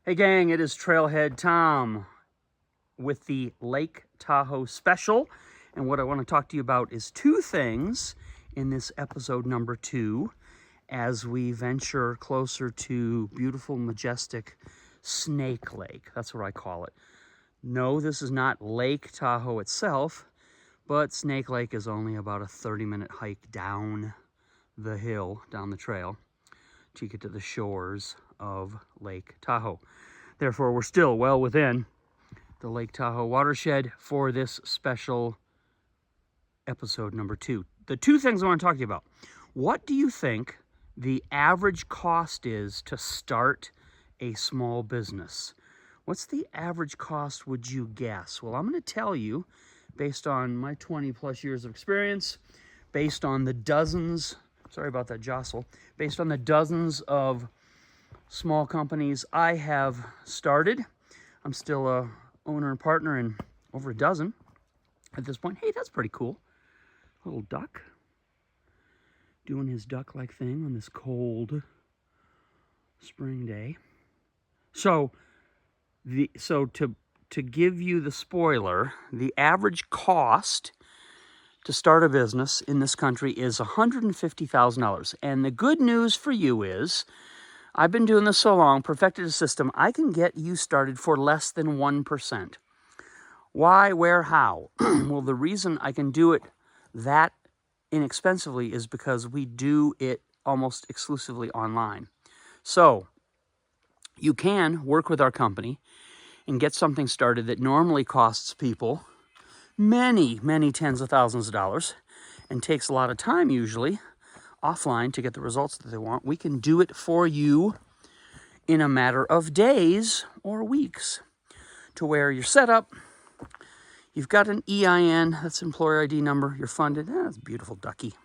Hey gang, it is Trailhead Tom with the Lake Tahoe special. And what I want to talk to you about is two things in this episode number 2 as we venture closer to beautiful, majestic Snake Lake. That's what I call it. No, this is not Lake Tahoe itself, but Snake Lake is only about a 30-minute hike down the hill, down the trail, to get to the shores of Lake Tahoe. Therefore, we're still well within the Lake Tahoe watershed for this special episode number 2. The two things I want to talk to you about. What do you think the average cost is to start a small business? What's the average cost, would you guess? Well, I'm going to tell you, based on my 20 plus years of experience, based on the dozens, sorry about that jostle, based on the dozens of small companies I have started. I'm still a owner and partner in over a dozen at this point. Hey, that's pretty cool. Little duck doing his duck-like thing on this cold spring day. So to give you the spoiler, the average cost to start a business in this country is $150,000. And the good news for you is, I've been doing this so long, perfected a system, I can get you started for less than 1%. Why, where, how? Well, the reason I can do it that inexpensively is because we do it almost exclusively online. So you can work with our company and get something started that normally costs people many, many tens of thousands of dollars and takes a lot of time usually offline to get the results that they want. We can do it for you in a matter of days or weeks, to where you're set up, you've got an EIN, that's employer ID number, you're funded. That's a beautiful ducky.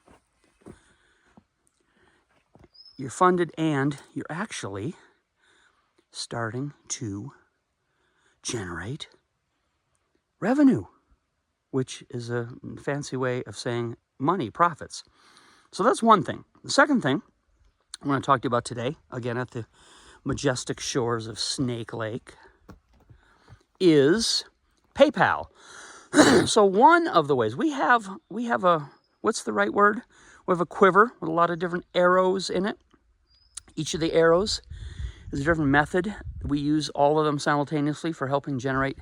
You're funded and you're actually starting to generate revenue, which is a fancy way of saying money, profits. So that's one thing. The second thing I want to talk to you about today, again at the majestic shores of Snake Lake, is PayPal. So one of the ways we have a, what's the right word? We have a quiver with a lot of different arrows in it. Each of the arrows is a different method. We use all of them simultaneously for helping generate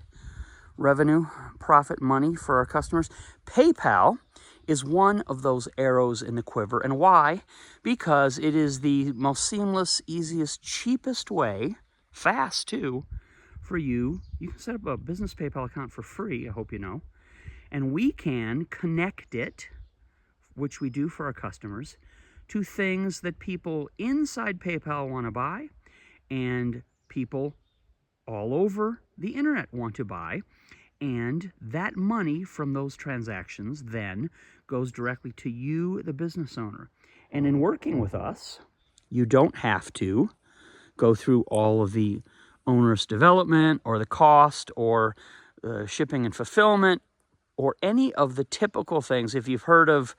revenue, profit, money for our customers. PayPal is one of those arrows in the quiver. And why? Because it is the most seamless, easiest, cheapest way, fast too, for you. You can set up a business PayPal account for free, I hope you know. And we can connect it, which we do for our customers, to things that people inside PayPal want to buy and people all over the internet want to buy. And that money from those transactions then goes directly to you, the business owner. And in working with us, you don't have to go through all of the onerous development or the cost or shipping and fulfillment or any of the typical things. If you've heard of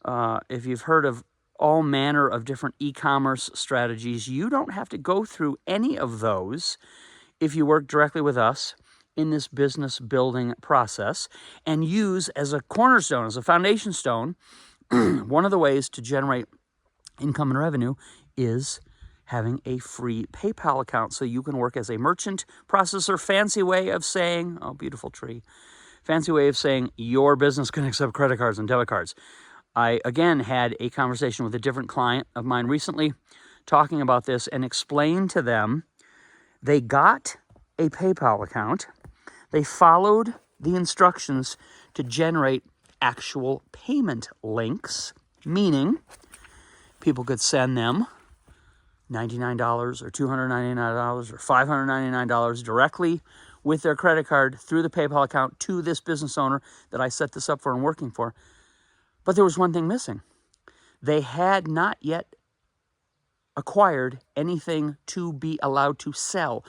all manner of different e-commerce strategies, you don't have to go through any of those if you work directly with us in this business building process, and use as a cornerstone, as a foundation stone, one of the ways to generate income and revenue is having a free PayPal account so you can work as a merchant processor. Fancy way of saying, oh, beautiful tree. Fancy way of saying your business can accept credit cards and debit cards. I, again, had a conversation with a different client of mine recently talking about this and explained to them they got a PayPal account. They followed the instructions to generate actual payment links, meaning people could send them $99 or $299 or $599 directly with their credit card through the PayPal account to this business owner that I set this up for and working for. But there was one thing missing. They had not yet acquired anything to be allowed to sell.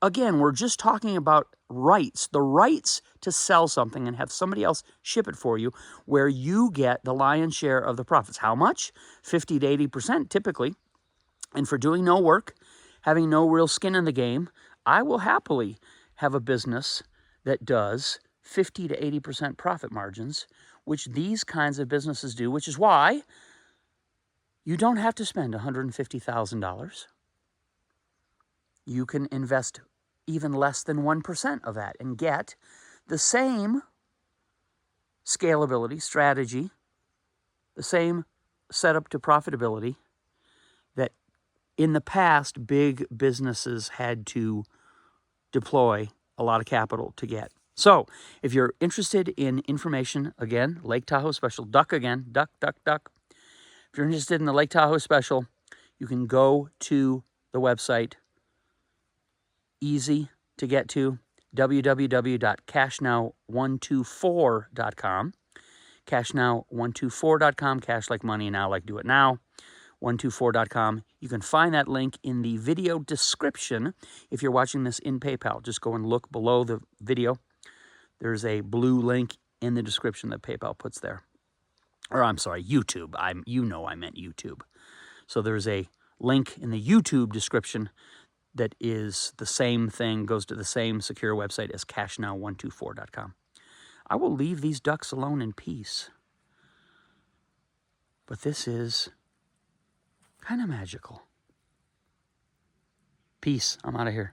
Again, we're just talking about rights, the rights to sell something and have somebody else ship it for you, where you get the lion's share of the profits. How much? 50 to 80% typically. And for doing no work, having no real skin in the game, I will happily have a business that does 50 to 80% profit margins, which these kinds of businesses do, which is why you don't have to spend $150,000. You can invest even less than 1% of that and get the same scalability strategy, the same setup to profitability that in the past big businesses had to deploy a lot of capital to get. So if you're interested in information, again, Lake Tahoe special, duck again, duck, duck, duck. If you're interested in the Lake Tahoe special, you can go to the website, easy to get to, www.cashnow124.com. Cashnow124.com, cash like money, now like do it now, 124.com. You can find that link in the video description if you're watching this in PayPal. Just go and look below the video. There's a blue link in the description that PayPal puts there. Or I'm sorry, YouTube. I meant YouTube. So there's a link in the YouTube description that is the same thing, goes to the same secure website as cashnow124.com. I will leave these ducks alone in peace. But this is kind of magical. Peace. I'm out of here.